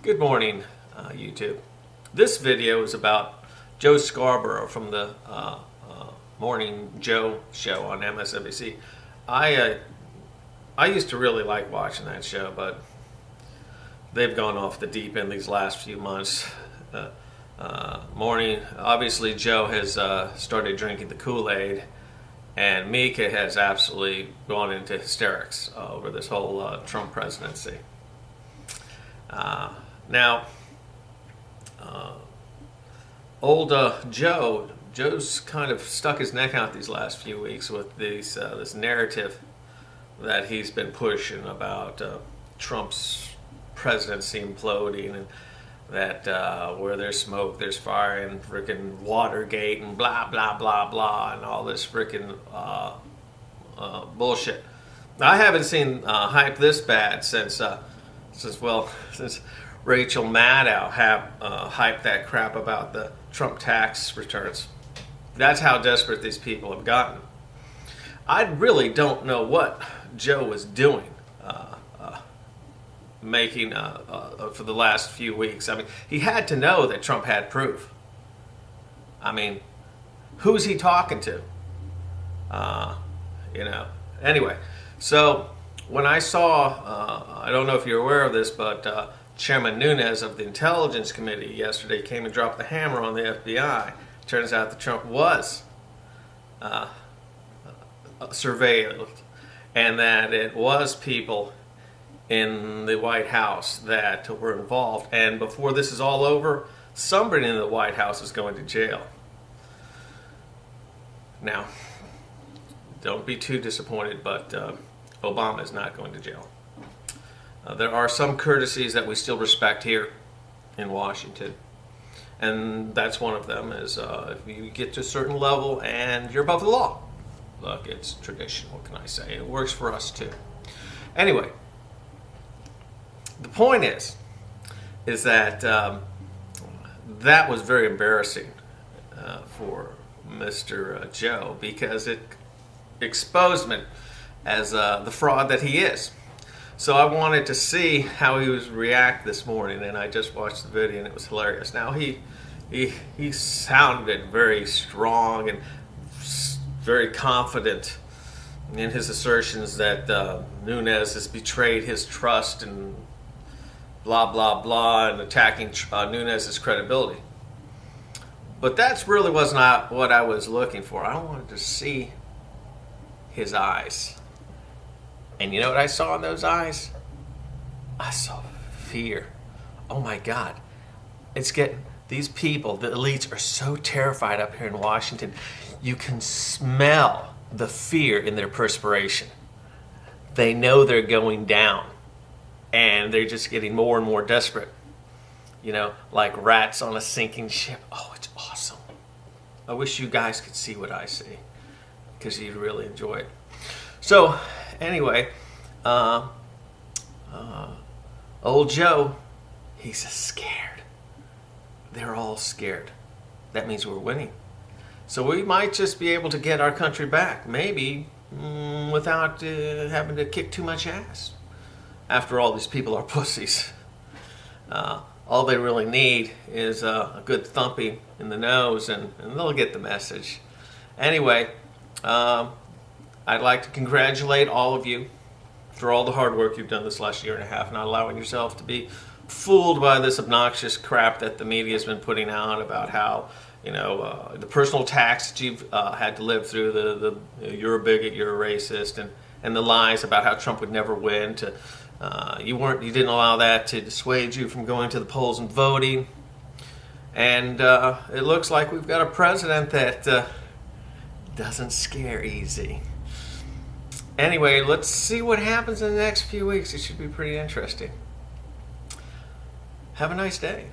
Good morning, YouTube. This video is about Joe Scarborough from the Morning Joe show on MSNBC. I used to really like watching that show, but they've gone off the deep end these last few months. Obviously Joe has started drinking the Kool-Aid, and Mika has absolutely gone into hysterics over this whole Trump presidency. Now, old Joe's kind of stuck his neck out these last few weeks with this narrative that he's been pushing about Trump's presidency imploding, and that where there's smoke, there's fire, and frickin' Watergate, and blah, blah, blah, blah, and all this frickin' bullshit. Now, I haven't seen hype this bad since Rachel Maddow hyped that crap about the Trump tax returns. That's how desperate these people have gotten. I really don't know what Joe was doing making for the last few weeks. I mean, he had to know that Trump had proof. I mean, who's he talking to? Anyway, so when I saw, I don't know if you're aware of this, but Chairman Nunes of the Intelligence Committee yesterday came and dropped the hammer on the FBI. Turns out that Trump was surveilled, and that it was people in the White House that were involved. And before this is all over, somebody in the White House is going to jail. Now, don't be too disappointed, but Obama is not going to jail. There are some courtesies that we still respect here in Washington, and that's one of them is if you get to a certain level and you're above the law. Look, it's tradition, what can I say? It works for us too. Anyway, the point is that that was very embarrassing for Mr. Joe, because it exposed him as the fraud that he is. So I wanted to see how he was react this morning, and I just watched the video, and it was hilarious. Now he sounded very strong and very confident in his assertions that Nunes has betrayed his trust and blah blah blah, and attacking Nunes' credibility. But that's really was not what I was looking for. I wanted to see his eyes. And you know what I saw in those eyes? I saw fear. Oh my God. It's getting, these people, the elites, are so terrified up here in Washington. You can smell the fear in their perspiration. They know they're going down, and they're just getting more and more desperate. You know, like rats on a sinking ship. Oh, it's awesome. I wish you guys could see what I see, because you'd really enjoy it. So, anyway, old Joe, he's scared. They're all scared. That means we're winning. So we might just be able to get our country back, maybe without having to kick too much ass. After all, these people are pussies. All they really need is a good thumping in the nose, and they'll get the message. Anyway, I'd like to congratulate all of you for all the hard work you've done this last year and a half, not allowing yourself to be fooled by this obnoxious crap that the media has been putting out about how, the personal attacks that you've had to live through, the you're a bigot, you're a racist, and the lies about how Trump would never win. You didn't allow that to dissuade you from going to the polls and voting. And it looks like we've got a president that doesn't scare easy. Anyway, let's see what happens in the next few weeks. It should be pretty interesting. Have a nice day.